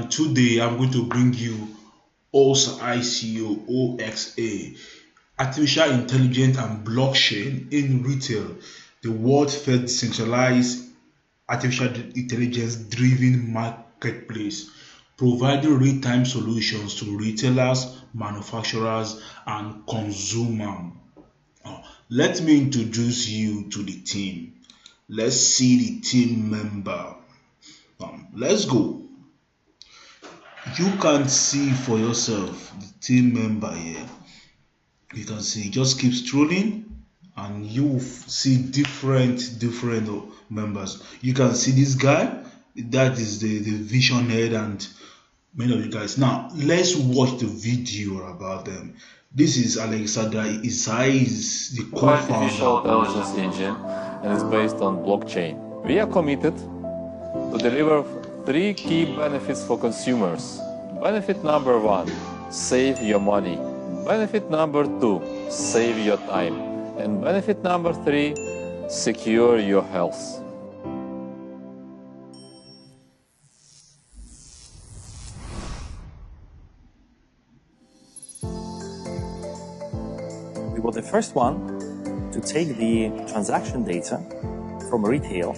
and today I'm going to bring you Osa Ico OXA, Artificial Intelligence and Blockchain in Retail, the world's first decentralized artificial intelligence driven marketplace, providing real-time solutions to retailers, manufacturers, and consumers. Let me introduce you to the team. Let's see the team member. Let's go. You can see for yourself the team member here. You can see, just keep strolling and you will see different members. You can see this guy, that is the vision head and many of you guys. Now let's watch the video about them. This is Alexander Isai, is the co-founder. Artificial intelligence engine, and it's based on blockchain. We are committed to deliver 3 key benefits for consumers. Benefit number 1, save your money. Benefit number 2, save your time. And benefit number 3, secure your health. We were the first one to take the transaction data from retail.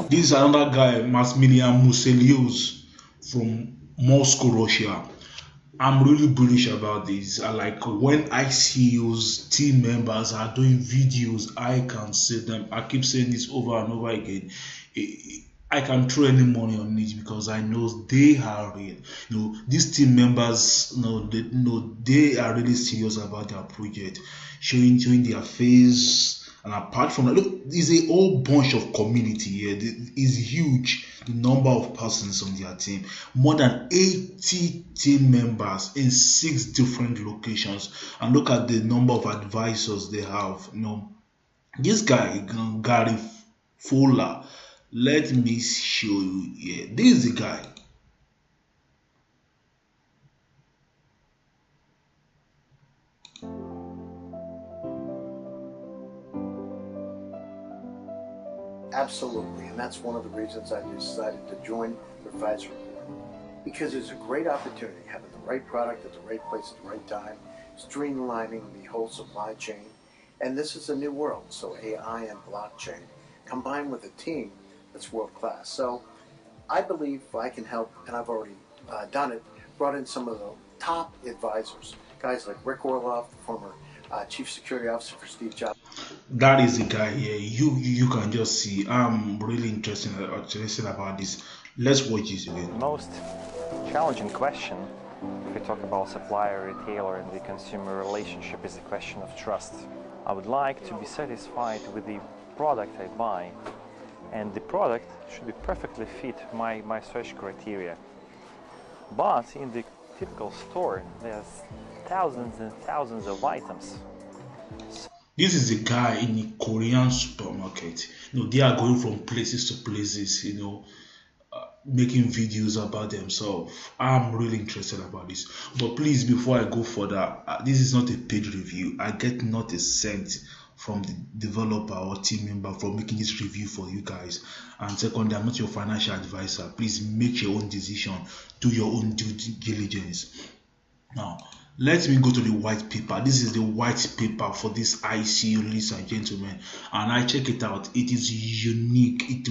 This is another guy, Maximilian Muselius from Moscow, Russia. I'm really bullish about this. I like when ICO's team members are doing videos, I can see them. I keep saying this over and over again. I can throw any money on it because I know they are real. These team members, they are really serious about their project, showing their face. And apart from that, look, it's a whole bunch of community here. It's huge, the number of persons on their team. More than 80 team members in 6 different locations. And look at the number of advisors they have. This guy, Gary Fuller, let me show you here. This is the guy. Absolutely, and that's one of the reasons I decided to join the advisory board, because it's a great opportunity having the right product at the right place at the right time, streamlining the whole supply chain, and this is a new world, so AI and blockchain combined with a team that's world-class. So I believe I can help, and I've already done it, brought in some of the top advisors, guys like Rick Orloff, the former Chief Security Officer for Steve Jobs. That is the guy here. You can just see. I'm really interested about this. Let's watch this again. The most challenging question, if we talk about supplier, retailer, and the consumer relationship, is the question of trust. I would like to be satisfied with the product I buy, and the product should be perfectly fit my search criteria. But in the typical store, there's thousands and thousands of items. This is the guy in the Korean supermarket. They are going from places to places, making videos about themselves. I'm really interested about this. But please, before I go further, this is not a paid review. I get not a cent from the developer or team member for making this review for you guys. And second, I'm not your financial advisor. Please make your own decision, do your own due diligence. Now, let me go to the white paper. This is the white paper for this ICO, ladies and gentlemen, and I check it out. It is unique. It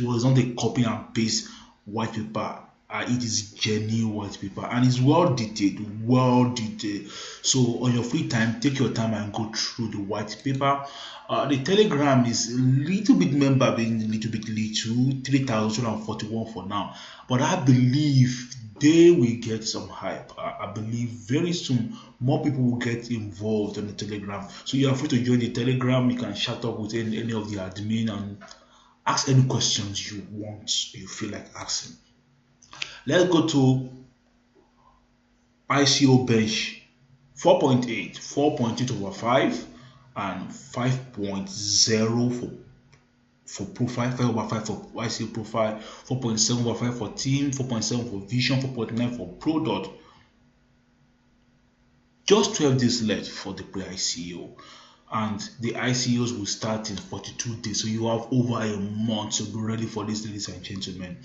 was not a copy and paste white paper. It is genuine white paper, and it's well detailed. So on your free time, take your time and go through the white paper. The Telegram is a little bit member, being a little bit little, 3,241 for now, but I believe they will get some hype. I believe very soon more people will get involved on the Telegram. So you are free to join the Telegram. You can chat up with any of the admin and ask any questions you feel like asking. Let's go to ICO bench 4.8, 4.8 over 5, and 5.0 for profile, 5 over 5 for ICO profile, 4.7 over 5 for team, 4.7 for vision, 4.9 for product. Just 12 days left for the pre-ICO, and the ICOs will start in 42 days. So you have over a month to be ready for this, ladies and gentlemen.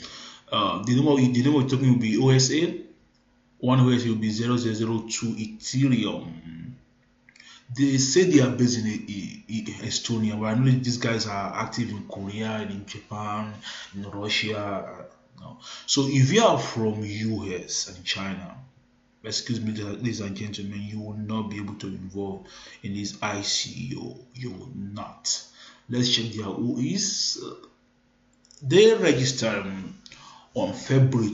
The name of the token will be OSA. One OSA will be 0002 Ethereum. They say they are based in Estonia, but I know these guys are active in Korea and in Japan, in Russia. No. So if you are from US and China, excuse me, ladies and gentlemen, you will not be able to involve in this ICO. You will not. Let's check their who is. They registered on February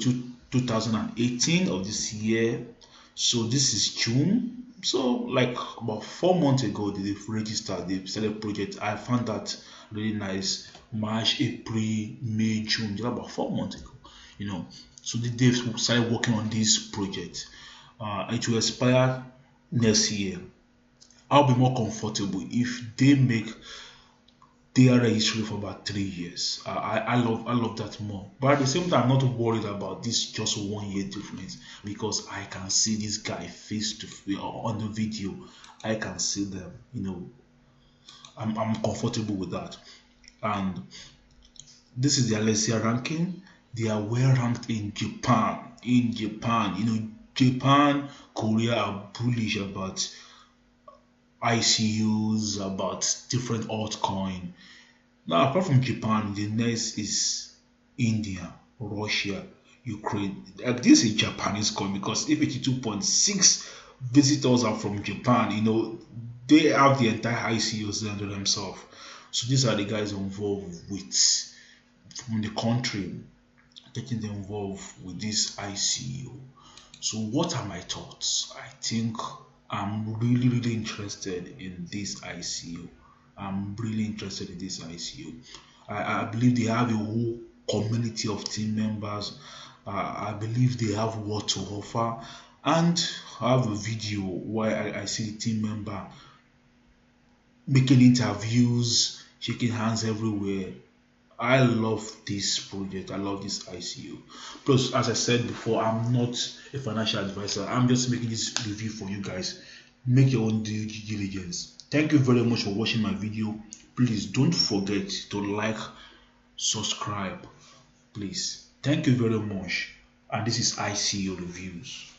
2018 of this year. So this is June. So like about 4 months ago, they've registered, they started project. I found that really nice. March, April, May, June, just about 4 months ago. So they've started working on this project. It will expire next year. I'll be more comfortable if they make their registry for about 3 years. I love that more. But at the same time, I'm not worried about this just 1 year difference, because I can see this guy face to face on the video. I can see them. I'm comfortable with that. And this is their Alessia ranking. They are well ranked in Japan. Japan, Korea are bullish about ICUs, about different altcoin. Now, apart from Japan, the next is India, Russia, Ukraine. This is Japanese coin, because if 82.6 visitors are from Japan, they have the entire ICUs under themselves. So these are the guys involved from the country, getting them involved with this ICU. So what are my thoughts? I think I'm really interested in this ICU. I'm really interested in this ICU. I believe they have a whole community of team members. I believe they have what to offer. And I have a video where I see the team member making interviews, shaking hands everywhere. I love this project. I love this ICU. Plus, as I said before, I'm not a financial advisor. I'm just making this review for you guys. Make your own due diligence. Thank you very much for watching my video. Please don't forget to like, subscribe, please. Thank you very much. And this is ICU Reviews.